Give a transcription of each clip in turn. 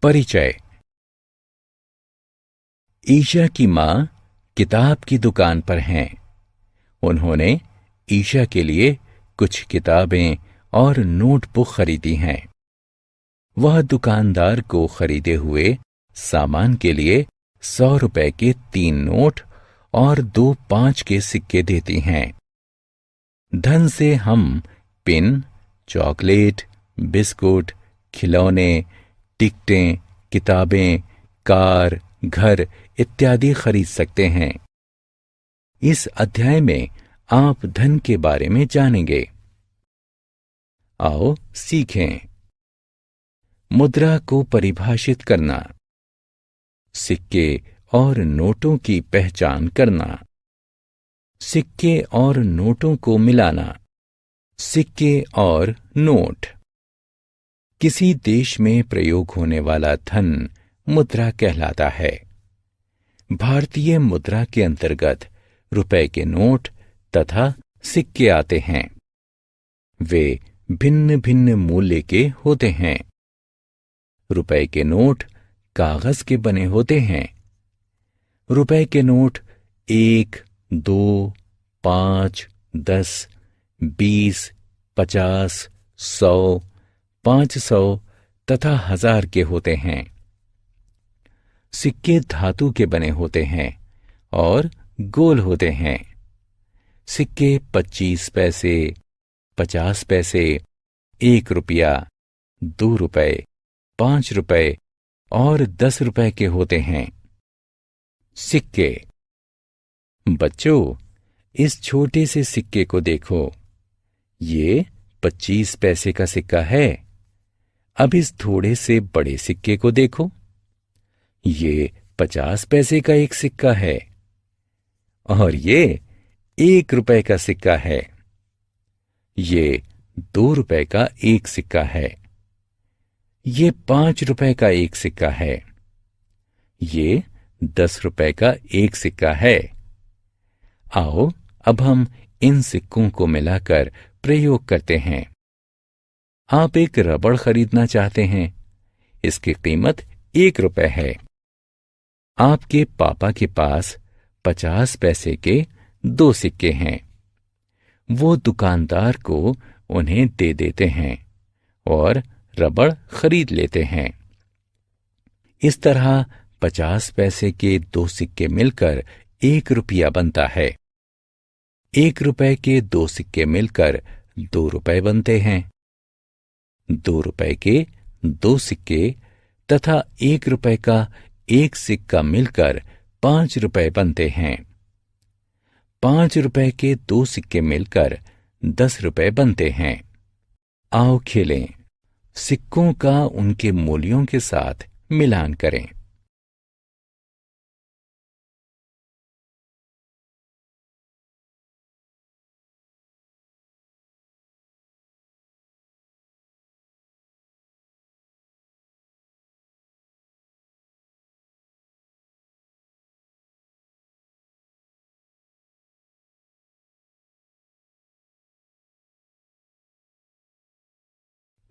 परिचय। ईशा की माँ किताब की दुकान पर हैं। उन्होंने ईशा के लिए कुछ किताबें और नोटबुक खरीदी हैं। वह दुकानदार को खरीदे हुए सामान के लिए 100 रुपए के 3 नोट और 2 5 के सिक्के देती हैं। धन से हम पेन, चॉकलेट, बिस्कुट, खिलौने, टिकटें, किताबें, कार, घर इत्यादि खरीद सकते हैं। इस अध्याय में आप धन के बारे में जानेंगे। आओ सीखें। मुद्रा को परिभाषित करना, सिक्के और नोटों की पहचान करना, सिक्के और नोटों को मिलाना, सिक्के और नोट। किसी देश में प्रयोग होने वाला धन मुद्रा कहलाता है। भारतीय मुद्रा के अंतर्गत रुपए के नोट तथा सिक्के आते हैं। वे भिन्न भिन्न मूल्य के होते हैं। रुपए के नोट कागज के बने होते हैं। रुपए के नोट 1, 2, 5, 10, 20, 50, 100, 500 तथा 1000 के होते हैं। सिक्के धातु के बने होते हैं और गोल होते हैं। सिक्के 25 पैसे, 50 पैसे, 1 रुपया, 2 रुपए, 5 रुपए और 10 रुपए के होते हैं। सिक्के। बच्चों, इस छोटे से सिक्के को देखो। ये 25 पैसे का सिक्का है। अब इस थोड़े से बड़े सिक्के को देखो। ये 50 पैसे का एक सिक्का है और ये 1 रुपए का सिक्का है। ये 2 रुपए का एक सिक्का है। ये 5 रुपए का एक सिक्का है। ये 10 रुपए का एक सिक्का है। आओ अब हम इन सिक्कों को मिलाकर प्रयोग करते हैं। आप एक रबड़ खरीदना चाहते हैं। इसकी कीमत 1 रुपए है। आपके पापा के पास 50 पैसे के 2 सिक्के हैं। वो दुकानदार को उन्हें दे देते हैं और रबड़ खरीद लेते हैं। इस तरह 50 पैसे के 2 सिक्के मिलकर 1 रुपया बनता है। 1 रुपए के 2 सिक्के मिलकर 2 रुपए बनते हैं। 2 रुपए के 2 सिक्के तथा 1 रुपए का एक सिक्का मिलकर 5 रुपए बनते हैं। 5 रुपए के 2 सिक्के मिलकर 10 रुपए बनते हैं। आओ खेलें। सिक्कों का उनके मूल्यों के साथ मिलान करें।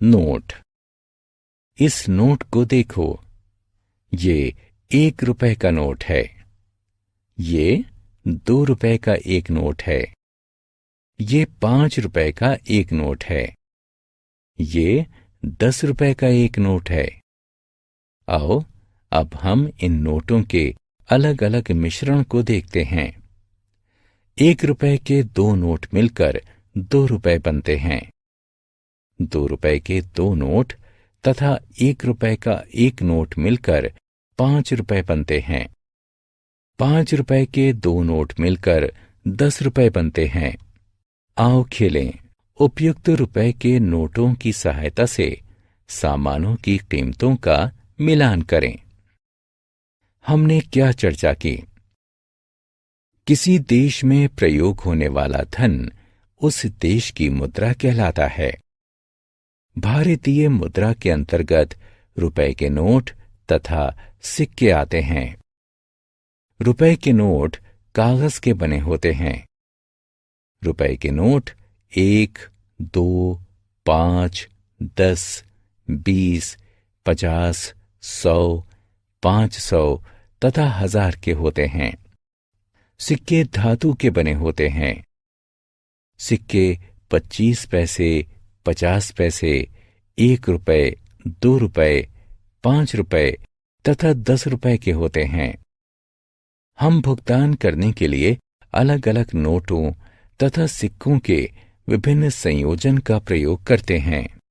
नोट। इस नोट को देखो। ये 1 रुपए का नोट है। ये 2 रुपए का एक नोट है। ये 5 रुपए का एक नोट है। ये 10 रुपए का एक नोट है। आओ अब हम इन नोटों के अलग अलग मिश्रण को देखते हैं। 1 रुपए के 2 नोट मिलकर 2 रुपए बनते हैं। 2 रुपए के 2 नोट तथा 1 रुपए का एक नोट मिलकर 5 रुपए बनते हैं। 5 रुपए के 2 नोट मिलकर 10 रुपए बनते हैं। आओ खेलें। उपयुक्त रुपए के नोटों की सहायता से सामानों की कीमतों का मिलान करें। हमने क्या चर्चा की? किसी देश में प्रयोग होने वाला धन उस देश की मुद्रा कहलाता है। भारतीय मुद्रा के अंतर्गत रुपए के नोट तथा सिक्के आते हैं। रुपए के नोट कागज के बने होते हैं। रुपए के नोट 1, 2, 5, 10, 20, 50, 100, 500 तथा 1000 के होते हैं। सिक्के धातु के बने होते हैं। सिक्के 25 पैसे, 50 पैसे, 1 रुपए, 2 रुपए, 5 रुपए तथा 10 रुपए के होते हैं। हम भुगतान करने के लिए अलग अलग नोटों तथा सिक्कों के विभिन्न संयोजन का प्रयोग करते हैं।